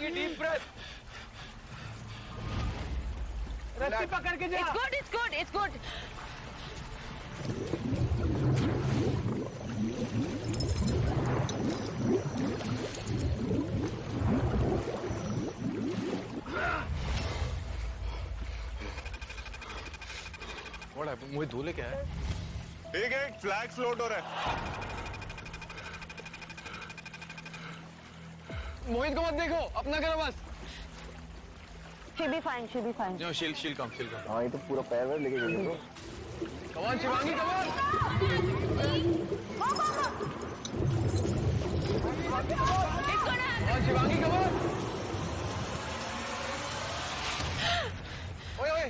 Shivangi deep breath. रस्सी पकड़ के जा। It's good, it's good, it's good. What happened? मुझे धोले क्या है? एक फ्लैग फ्लोट हो रहा है। मोहित को मत देखो, अपना करो बस। She'll be fine, she'll be fine. No, she'll come. हाँ ये तो पूरा पैर लेके गई है। Come on, Shivangi, come on. It's gonna happen. Come on, Shivangi, come on. ओए।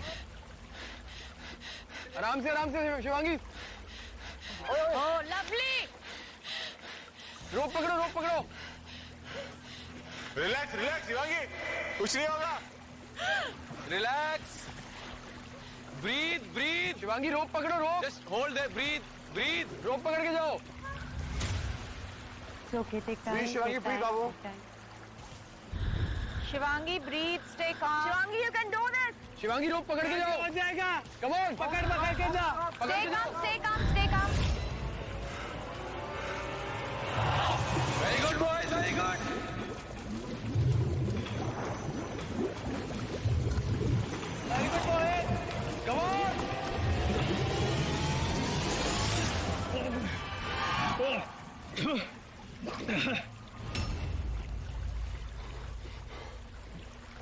आराम से शिवांगी। Oh, lovely. रोप पकड़ो। रिलैक्स शिवांगी, कुछ नहीं होगा। रिलैक्स। ब्रीथ। शिवांगी रोप पकड़ो। Just hold there. Breathe. रोप पकड़ के जाओ। It's okay, take time. Breathe, Shivangi, breathe, Babu. Shivangi, breathe, stay calm. Shivangi, you can do this. Shivangi रोप पकड़ के जाओ। हो जाएगा। Come on. पकड़ के जा। Stay calm. Very good boys, very good. Very good boy. Come on.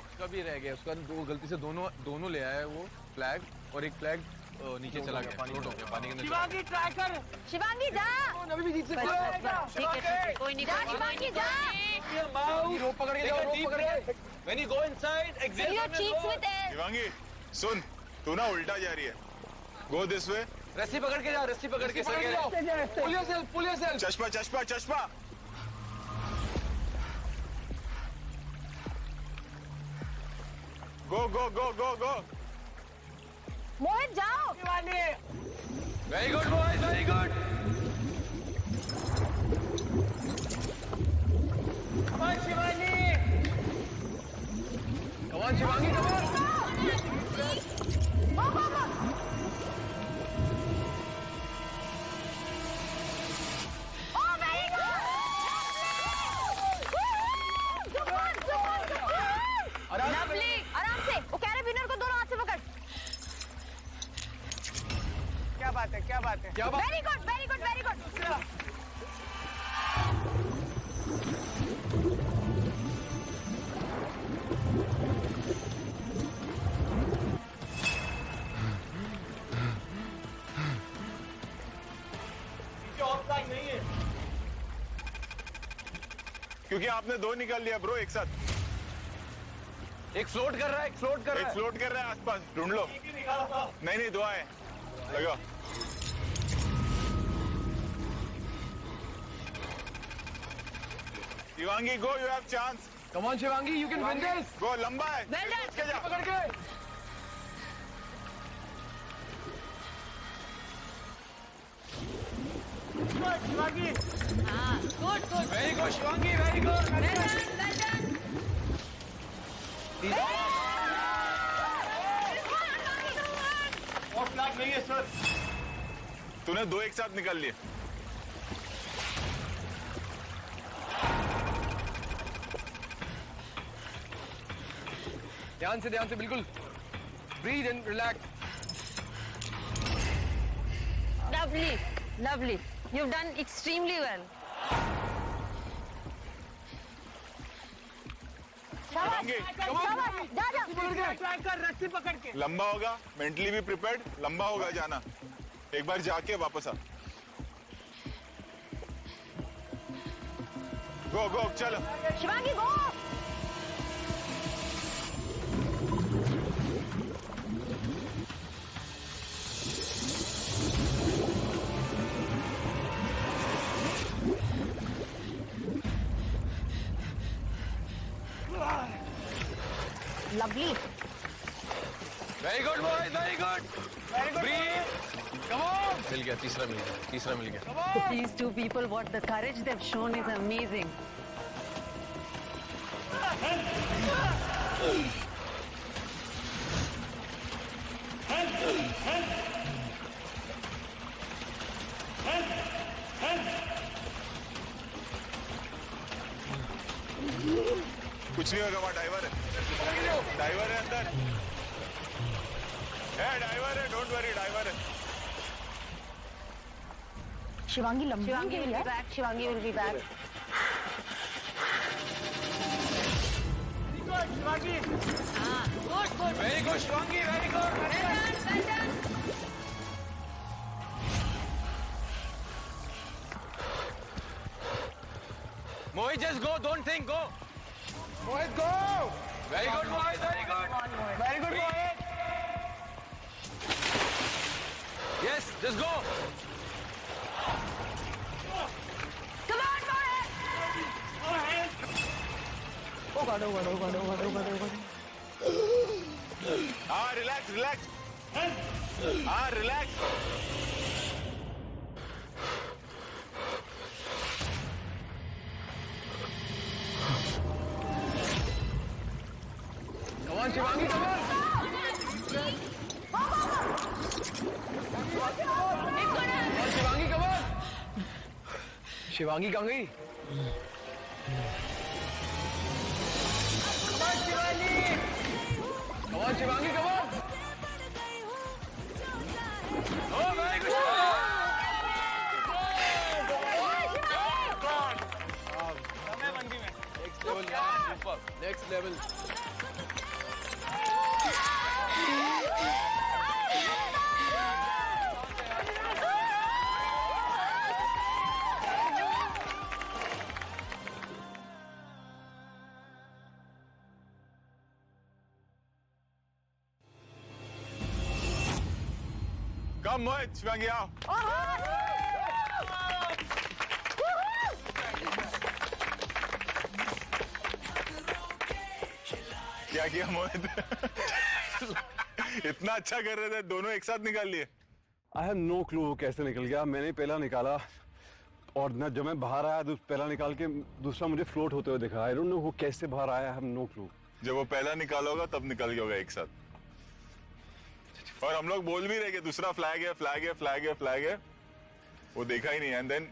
उसका भी रह गया, उसका दो गलती से दोनों ले आया है वो फ्लैग, और एक फ्लैग नीचे चला गया, पानी हो गया, पानी के अंदर। शिवांगी ट्राई कर। शिवांगी जा। अभी भी जीत सकते हो। ठीक है, कोई नहीं। जा शिवांगी जा। रोप पकड़ के जाओ, रोप पकड़ के। When you go inside, exit. Your cheeks with air. Shivangi सुन, तू ना उल्टा जा रही है। Go this way. रस्सी पकड़ के जाओ, रस्सी पकड़ के सर के जाओ। Pull yourself. चश्मा। Go. मोहित जाओ। Very good boys, very good. Come on, Shivangi. Come on, Shivangi, come on. Go. Oh, very good. Lovely. आराम से। वो कैरेबिनर को दोनों हाथ से पकड़। क्या बात है। Very good. नहीं है क्योंकि आपने दो निकाल लिया ब्रो एक साथ। एक फ्लोट कर रहा है, आसपास ढूंढ लो। नहीं दो आए, लगा। Shivangi go, you have chance. Come on, Shivangi, you can win this. Go, लंबा है। Well done. इसके जा। पकड़ के। शिवांगी। हाँ, good. Very good, Shivangi, very good. Well done. और फ्लैग नहीं है सर। तूने दो एक साथ निकाल लिए। ध्यान से बिल्कुल। Breathe and relax. Lovely. You've done extremely well. Shivangi जा। ट्राई कर, रस्सी पकड़ के। लंबा होगा, मेंटली भी प्रिपेयर्ड, लंबा होगा जाना। एक बार जाके वापस आ। गो चलो। शिवांगी गो। Lovely. Very good boys, very good. Breathe. Come on. मिल गया, तीसरा मिल गया। These two people, what the courage they've shown is amazing. कुछ नहीं होगा, वहाँ डाइवर है, डाइवर है अंदर, डाइवर है, डोंट वरी, डाइवर है। शिवांगी लंबी Shivangi will be back. Shivangi will be back. Shivangi very good Shivangi, very good. Mohit, just go, don't think, go. Mohit go Very good, Mohit, very good. Very good Mohit Yes, just go. Come on, Mohit. Oh God, oh God, oh God, oh God, oh God, oh God. हाँ relax relax, हाँ relax. Come on, Shivangi, come on. Shivangi, come on. Shivangi कहाँ गई? Come on, Shivangi, come on. Oh, very good. Next level, yeah, super. Next level. कम मोहित, शिवांगी आओ। क्या किया मोहित? इतना अच्छा कर रहे थे, दोनों एक साथ निकाल लिए। आई हैव नो क्लू वो कैसे निकल गया। मैंने पहला निकाला और न जब मैं बाहर आया तो पहला निकाल के दूसरा मुझे फ्लोट होते हुए दिखा। आई डोंट नो वो कैसे बाहर आया, आई हैव नो क्लू। जब वो पहला निकाला होगा तब निकल गया होगा एक साथ। और हम लोग बोल भी रहे कि दूसरा फ्लैग है, फ्लैग है, फ्लैग है, फ्लैग है, वो देखा ही नहीं। एंड देन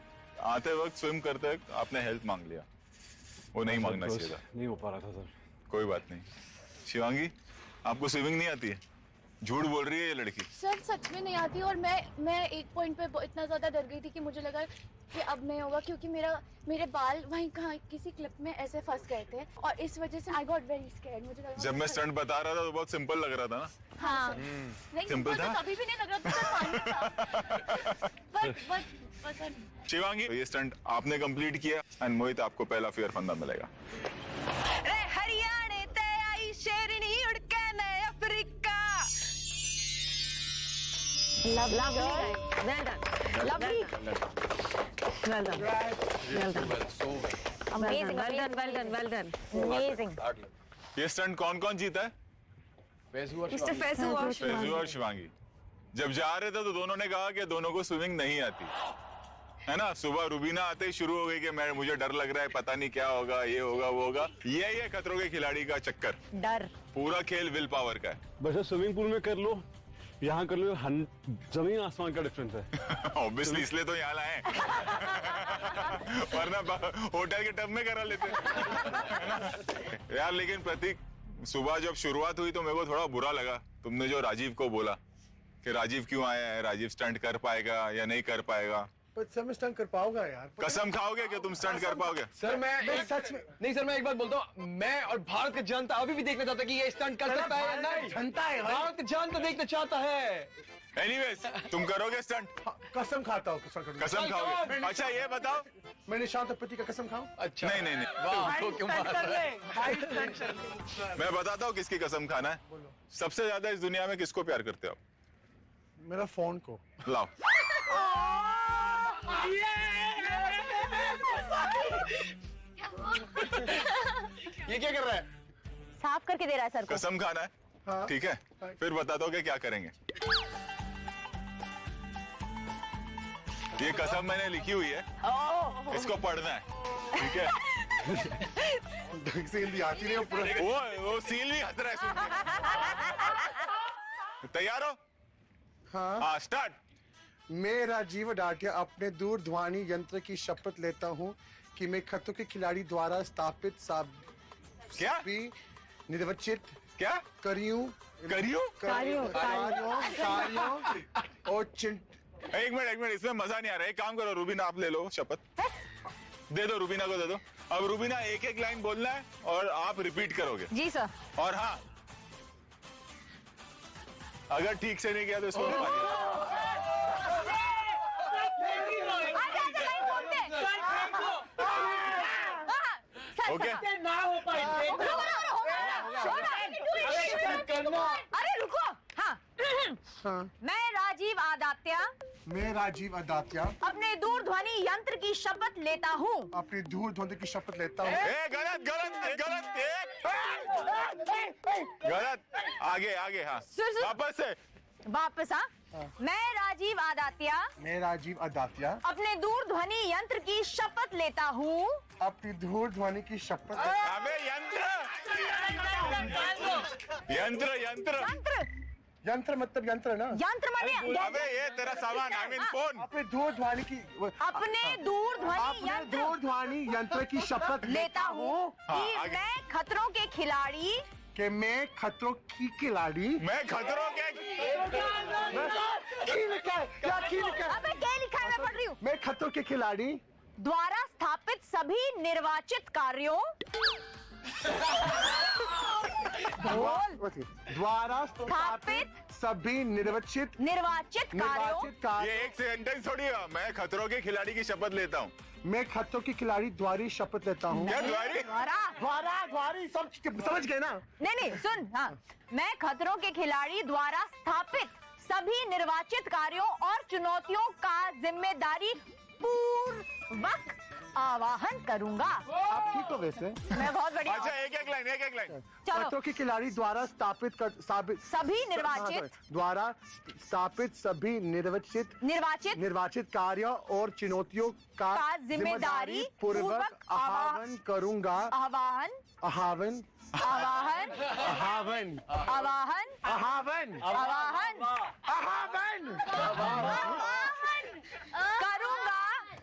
आते वक्त स्विम करते वक्त आपने हेल्प मांग लिया, वो नहीं मांगना चाहिए था। नहीं हो पा रहा था सर। कोई बात नहीं। शिवांगी, आपको स्विमिंग नहीं आती है? झूठ बोल रही है ये लड़की। सर सच में नहीं आती। और मैं एक पॉइंट पे इतना ज्यादा डर गई थी कि मुझे लगा कि अब नहीं होगा, क्योंकि मेरे बाल वहीं कहाँ किसी क्लिप में ऐसे फंस गए थे और इस वजह से आई गॉट वेरी स्कैर्ड। मुझे लगा जब मैं स्टंट बता रहा था तो बहुत सिंपल लग रहा था ना। हाँ नहीं, सिंपल था। तो कभी भी नहीं लग रहा था। But शिवांगी, ये स्टंट आपने कंप्लीट किया एंड मोहित आपको पहला फेयर फंदा मिलेगा। रे हरियाणे ते आई शेरनी उड़ के नए Africa. Lovely, guys. Well done. Lovely. Well done. Well done. So well. Amazing. Well done. Well done. Well done. Amazing. ये स्टंट कौन कौन जीता है? Faizu और Mr. Faizu और फैजू और शिवांगी। जब जा रहे थे तो दोनों ने कहा कि दोनों को स्विमिंग नहीं आती है ना। सुबह रुबीना आते ही शुरू हो गई कि मुझे डर लग रहा है, पता नहीं क्या होगा, ये होगा वो होगा। यही है खतरों के खिलाड़ी का चक्कर। डर। पूरा खेल विल पावर का है। बस स्विमिंग पूल में कर लो, यहाँ कर लो, जमीन आसमान का डिफरेंस है। ऑब्वियसली इसलिए तो यहाँ लाए वरना होटल के टब में करा लेते है ना यार। लेकिन प्रतीक, सुबह जब शुरुआत हुई तो मेरे को थोड़ा बुरा लगा। तुमने जो राजीव को बोला कि राजीव क्यों आया है, राजीव स्टंट कर पाएगा या नहीं कर पाएगा। पर सर मैं स्टंट कर पाऊंगा यार। कसम खाओगे कि तुम स्टंट कर पाओगे? सर मैं सच में नहीं सर, मैं एक बात बोलता हूँ, मैं और भारत का जनता अभी भी देखना चाहता है कि ये स्टंट कर सकता है या नहीं। जनता है भाई। भारत का जनता देखना चाहता है। एनीवेज, तुम करोगे स्टंट? कसम खाता हूँ, कसम करूंगा। कसम खाओगे? अच्छा ये बताओ। मैं निशांत प्रति का कसम खाऊं? अच्छा नहीं नहीं नहीं, वाह, तो क्यों मार रहा है? मैं बताता हूँ किसकी कसम खाना है। सबसे ज्यादा इस दुनिया में किसको प्यार करते हो? मेरा फोन को। लाओ। ये क्या कर रहा है? साफ करके दे रहा है सर को। कसम खाना है, हाँ। ठीक है? फिर बताता हूँ कि क्या करेंगे। ये कसम मैंने लिखी हुई है, इसको पढ़ना है, ठीक है? ढंग से हिंदी आती नहीं है पूरा। वो सील भी हंस रहा है सुन के। तैयार हो? हाँ स्टार्ट। मैं राजीव अडाटिया अपने दूरध्वनि यंत्र की शपथ लेता हूँ कि मैं खतरों के खिलाड़ी द्वारा स्थापित क्या? निर्वाचित क्या कार्यों और एक मिनट इसमें मजा नहीं आ रहा है। एक काम करो रूबीना, आप ले लो शपथ। दे दो रूबीना को, दे दो। अब रूबीना एक एक लाइन बोलना है और आप रिपीट करोगे। जी सर। और हाँ, अगर ठीक से नहीं किया तो इसको ओके। अरे रुको। हाँ। मैं राजीव आदात्या अपने दूरध्वनि यंत्र की शपथ लेता हूँ। अपनी दूरध्वनि की शपथ लेता हूँ। गलत। आगे हाँ। वापस हाँ। मैं राजीव आदात्या अपने दूरध्वनि यंत्र की शपथ लेता हूँ। अपनी दूरध्वनि की शपथ। अबे यंत्र मतलब यंत्र ना। यंत्र माने अबे ये तेरा सामान, आई मीन फोन। अपने दूरध्वनि यंत्र की शपथ लेता हूँ कि मैं खतरों के खिलाड़ी मैं खतरों की खिलाड़ी। अबे क्या लिखा है, मैं पढ़ रही हूँ। मैं खतरों के खिलाड़ी द्वारा स्थापित सभी निर्वाचित कार्यों द्वारा स्थापित सभी निर्वाचित कार्यों। ये एक सेंटेंस थोड़ी है। मैं खतरों के खिलाड़ी की शपथ लेता हूँ। मैं खतरों की खिलाड़ी द्वारी शपथ लेता हूँ। क्या द्वारी? द्वारी सब समझ गए ना? नहीं सुन। हाँ, मैं खतरों के खिलाड़ी द्वारा स्थापित सभी निर्वाचित कार्यों और चुनौतियों का जिम्मेदारी पूर्वक आवाहन करूंगा। आप ठीक हो वैसे? मैं बहुत बढ़िया। अच्छा एक एक लाइन। खतरों के खिलाड़ी द्वारा स्थापित सभी निर्वाचित कार्यों और चुनौतियों का जिम्मेदारी पूर्वक आह्वान करूंगा। आह्वान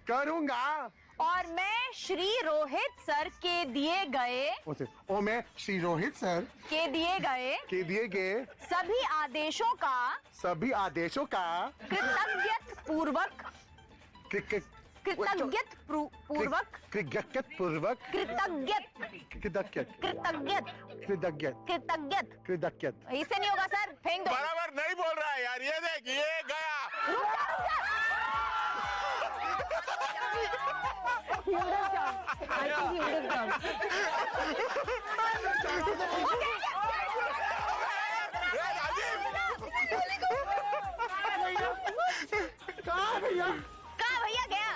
करूंगा। और मैं श्री रोहित सर के दिए गए के दिए गए सभी आदेशों का कृतज्ञत। इससे नहीं होगा सर, फेंक दो। बराबर नहीं बोल रहा है यार। ये देख, ये गया। कहाँ भैया गया?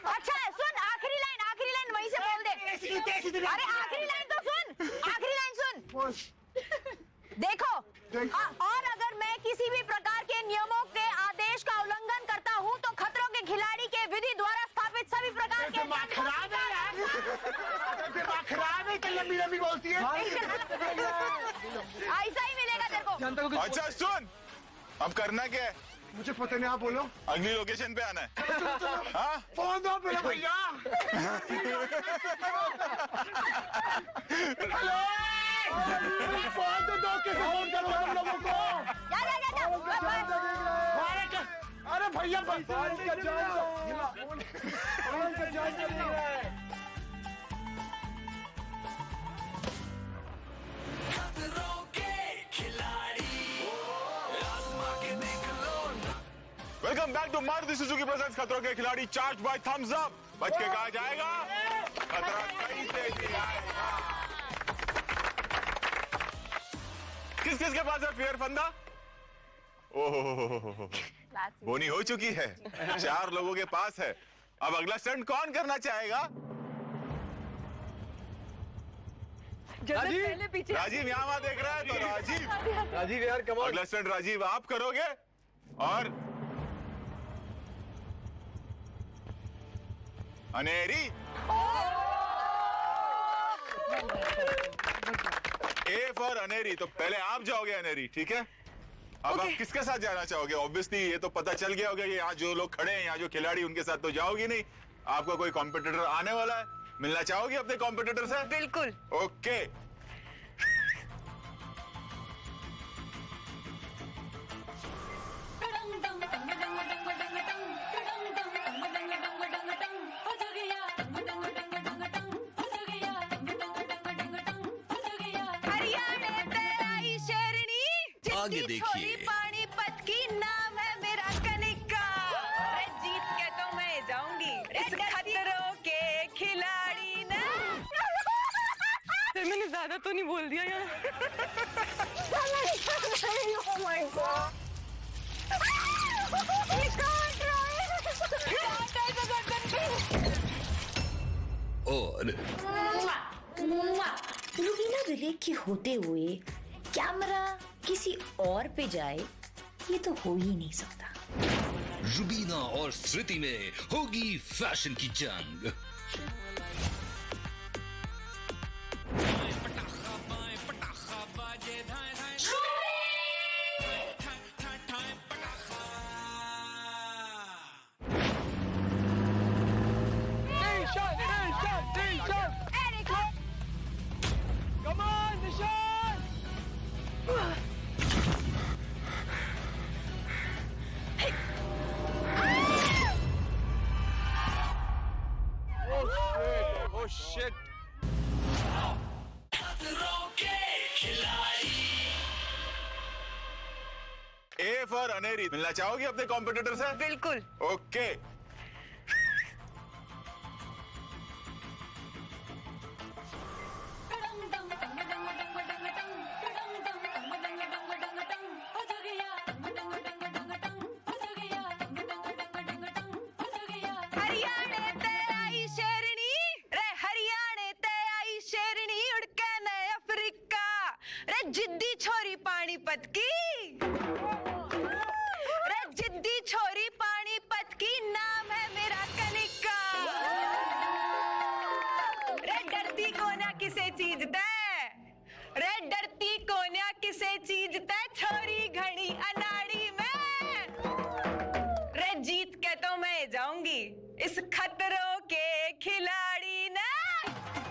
अच्छा सुन, आखिरी लाइन वहीं से बोल दे। अरे आखिरी लाइन तो सुन। देखो। और अगर मैं किसी भी प्रकार के नियमों के आदेश का उल्लंघन करता हूँ तो खतरों के खिलाड़ी के विधि द्वारा स्थापित सभी प्रकार के लंबी बोलती है। ऐसा ही मिलेगा तेरे को। अच्छा सुन, अब करना क्या है? मुझे पता नहीं, आप बोलो। अगली लोकेशन पे आना है। हाँ? फोन दो मेरा भैया। हेलो, फोन तो दो, कैसे फोन करूँ हम लोगों को? अरे भैया welcome back to Maruti Suzuki presents Khatron ke खिलाड़ी चार्ज बाय थम्स अप। बच के कहा जाएगा, खतरा कहीं से नहीं आएगा। किस किस के पास है फेयर फंदा? ओहो, बोनी हो चुकी है। 4 लोगों के पास है। अब अगला स्टंट कौन करना चाहेगा? राजीव पहले पीछे राजीव यहाँ वहाँ देख रहा है तो राजीव राजीव यार कम ऑन। अगला स्टंट राजीव आप करोगे और अनेरी ए फॉर अनेरी। तो पहले आप जाओगे अनेरी, ठीक है? अब आप किसके साथ जाना चाहोगे? ऑब्वियसली ये तो पता चल गया होगा कि यहाँ जो लोग खड़े हैं, यहाँ जो खिलाड़ी, उनके साथ तो जाओगी नहीं। आपका कोई कॉम्पिटिटर आने वाला है, मिलना चाहोगी अपने कॉम्पिटिटर से? बिल्कुल। ओके आगे देखिए। पानीपत की नाम है मेरा कनिका। अरे जीत के तो मैं जाऊंगी इस खतरों के खिलाड़ी ना। मैंने ज्यादा तो नहीं बोल दिया यार। Oh my God. I can't और रुबीना विवेक के होते हुए कैमरा किसी और पे जाए, ये तो हो ही नहीं सकता। रुबीना और श्रुति में होगी फैशन की जंग। Oh shit. A for Aneri. मिलना चाहोगी अपने कॉम्पिटिटर से? बिल्कुल। ओके हरियाणे ते आई शेरनी रे, हरियाणे ते आई शेरनी उड़ के नए अफ्रीका रे, जिद्दी छोरी पानीपत की रे, जिद्दी छोरी पानीपत की नाम है मेरा कनिका रे, डरती कोन्या किसे चीज दे रे, डरती कोन्या किसे चीज दे, छोरी घड़ी अनाड़ी में रे, जीत के तो मैं जाऊंगी इस खतरों के खिलाड़ी ना।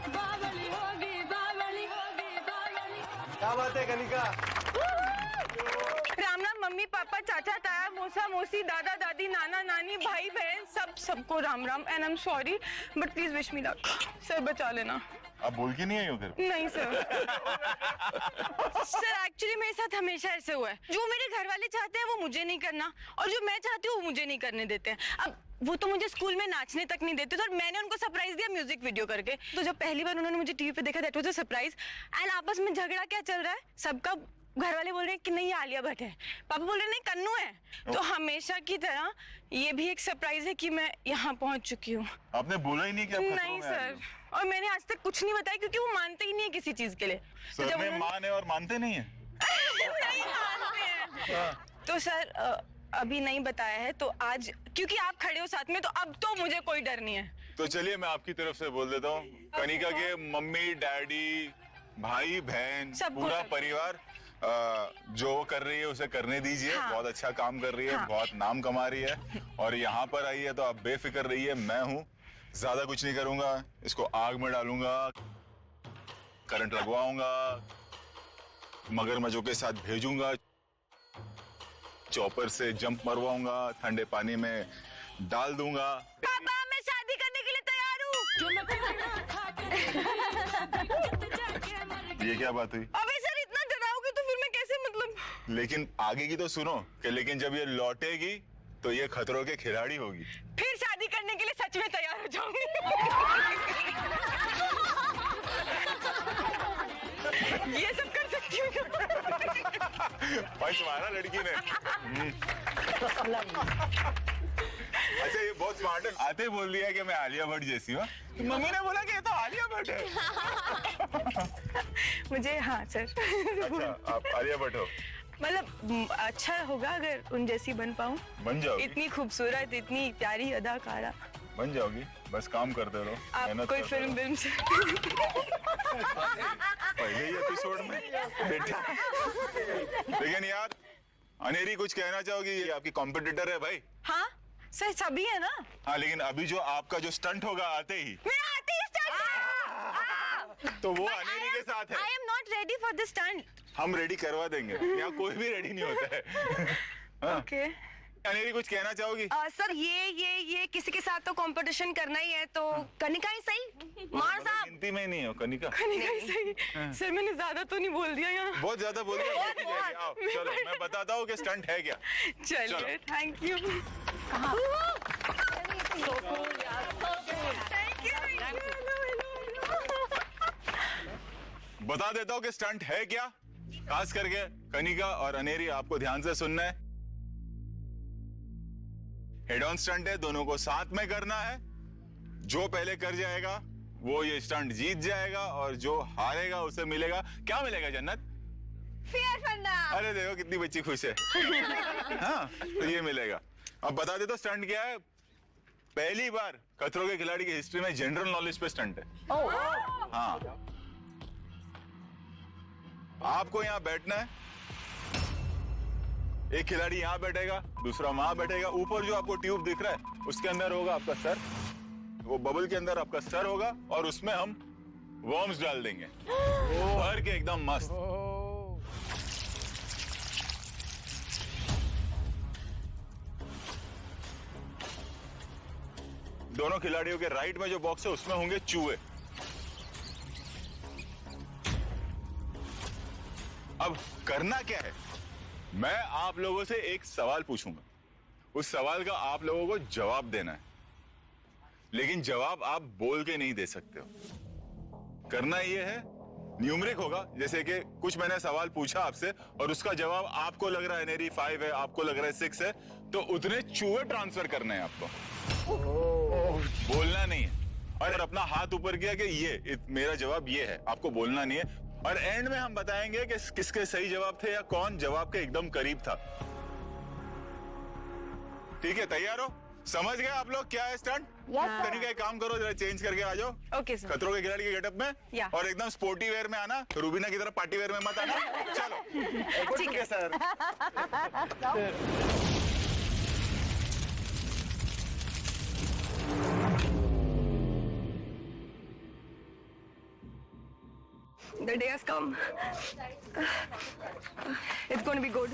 बावली होगी, बावली होगी, बावली। क्या बात है कनिका? राम राम मम्मी पापा चाचा ताया मौसा मौसी दादा दादी नाना नानी भाई बहन सबको Ram Ram. And I am sorry but please wish me luck. Sir बचा लेना। आप बोल के नहीं आई हो घर? नहीं सर। सर एक्चुअली मेरे साथ हमेशा ऐसे हुआ है, जो मेरे घर वाले चाहते हैं वो मुझे नहीं करना, और जो मैं चाहती हूँ वो मुझे नहीं करने देते हैं। अब वो तो मुझे स्कूल में नाचने तक नहीं देते थे, और मैंने उनको सरप्राइज दिया म्यूजिक वीडियो करके। तो जब पहली बार उन्होंने मुझे टीवी पे देखा, that was a surprise. And आपस में झगड़ा क्या चल रहा है, सबका घर वाले बोल रहे हैं कि नहीं आलिया भट्ट है, पापा बोल रहे हैं नहीं कन्नू है। तो हमेशा की तरह ये भी एक सरप्राइज है कि मैं यहाँ पहुँच चुकी हूँ। आपने बोला ही नहीं कि आप खतरों नहीं में आ रही सर, हो। और मैंने आज तक कुछ नहीं बताया क्योंकि वो मानते ही नहीं है किसी चीज के लिए। तो सर जब में उन्होंने- मान है और मानते नहीं है। नहीं मानते हैं। तो सर अभी नहीं बताया है, तो आज क्योंकि आप खड़े हो साथ में, तो अब तो मुझे कोई डर नहीं है। तो चलिए मैं आपकी तरफ से बोल देता हूँ, कनिका के मम्मी डैडी भाई बहन सबको पूरा सब। परिवार जो वो कर रही है उसे करने दीजिए। हाँ। बहुत अच्छा काम कर रही है, हाँ। बहुत नाम कमा रही है, और यहाँ पर आई है तो आप बेफिक्र रहिए, मैं हूँ, ज्यादा कुछ नहीं करूंगा। इसको आग में डालूंगा, करंट लगवाऊंगा, मगरमच्छों के साथ भेजूंगा, चॉपर से जंप मरवाऊंगा, ठंडे पानी में डाल दूंगा। पापा मैं शादी करने के लिए तैयार हूँ। ये क्या बात हुई? अबे सर इतना डराओगे तो फिर मैं कैसे, मतलब। लेकिन आगे की तो सुनो कि लेकिन जब ये लौटेगी तो ये खतरों के खिलाड़ी होगी। फिर शादी करने के लिए सच में तैयार हो जाऊंगी। ये सब कर सकती हूँ। पंच मारा लड़की ने। अच्छा ये बहुत स्मार्ट है, आते ही बोल दिया कि मैं आलिया भट्ट जैसी हूँ। तो मम्मी ने बोला कि ये तो आलिया भट्ट है। मुझे हाँ सर। अच्छा आप आलिया भट्ट हो? मतलब अच्छा होगा अगर उन जैसी बन पाऊँ। बन जाओगी। इतनी खूबसूरत, इतनी प्यारी अदाकारा। बन जाओगी, बस काम करते रहो। आप कोई फिल्म से पहले ही एपिसोड में बेटा। लेकिन यार अनेरी कुछ कहना चाहोगी? ये आपकी कॉम्पिटिटर है भाई। हाँ सर सभी है ना। हाँ लेकिन अभी जो आपका जो स्टंट होगा आते ही, मेरा आते ही स्टंट तो वो अनेरी के साथ है। I am not ready for this stunt. हम रेडी करवा देंगे, यहाँ कोई भी रेडी नहीं होता है। ओके अनेरी कुछ कहना चाहोगी? सर ये किसी के साथ तो कंपटीशन करना ही है, तो कनिका ही सही। मार साहब गिनती में नहीं हो कनिका। कनिका ही सही। सर मैंने ज्यादा तो नहीं बोल दिया यहाँ? बहुत ज्यादा बोल दिया। आओ चलो मैं बताता हूँ कि स्टंट है क्या। चलिए थैंक यू। बता देता हूँ कि स्टंट है क्या। खास करके कनिका और अनेरी आपको ध्यान से सुनना है। हेड ऑन स्टंट है, दोनों को साथ में करना है। जो पहले कर जाएगा वो ये स्टंट जीत जाएगा और जो हारेगा उसे मिलेगा, क्या मिलेगा जन्नत? फेयर फंडा। अरे देखो कितनी बच्ची खुश है। हाँ तो ये मिलेगा। अब बता दे तो स्टंट क्या है। पहली बार खतरों के खिलाड़ी की हिस्ट्री में जनरल नॉलेज पे स्टंट है। हाँ आपको यहाँ बैठना है। एक खिलाड़ी यहाँ बैठेगा, दूसरा वहां बैठेगा। ऊपर जो आपको ट्यूब दिख रहा है उसके अंदर होगा आपका सर, वो बबल के अंदर आपका सर होगा और उसमें हम वर्म्स डाल देंगे भर के एकदम मस्त। दोनों खिलाड़ियों के राइट में जो बॉक्स है उसमें होंगे चूहे। अब करना क्या है, मैं आप लोगों से एक सवाल पूछूंगा, उस सवाल का आप लोगों को जवाब देना है, लेकिन जवाब आप बोल के नहीं दे सकते हो। करना यह है, न्यूमरिक होगा, जैसे कि कुछ मैंने सवाल पूछा आपसे और उसका जवाब आपको लग रहा है अनेरी 5 है, आपको लग रहा है 6 है, तो उतने चूहे ट्रांसफर करने हैं आपको। बोलना नहीं है। और अपना हाथ ऊपर किया कि ये मेरा जवाब ये है, आपको बोलना नहीं है। और एंड में हम बताएंगे कि किसके सही जवाब थे या कौन जवाब के एकदम करीब था। ठीक है, तैयार हो? समझ गए आप लोग क्या है स्टंट? तरीका एक काम करो, जरा चेंज करके आ जाओ। Okay sir. खतरों के खिलाड़ी के गेटअप में और एकदम स्पोर्टी वेयर में आना, रूबीना की तरह पार्टी वेयर में मत आना। चलो ठीक है sir. The day has come. It's going to be good.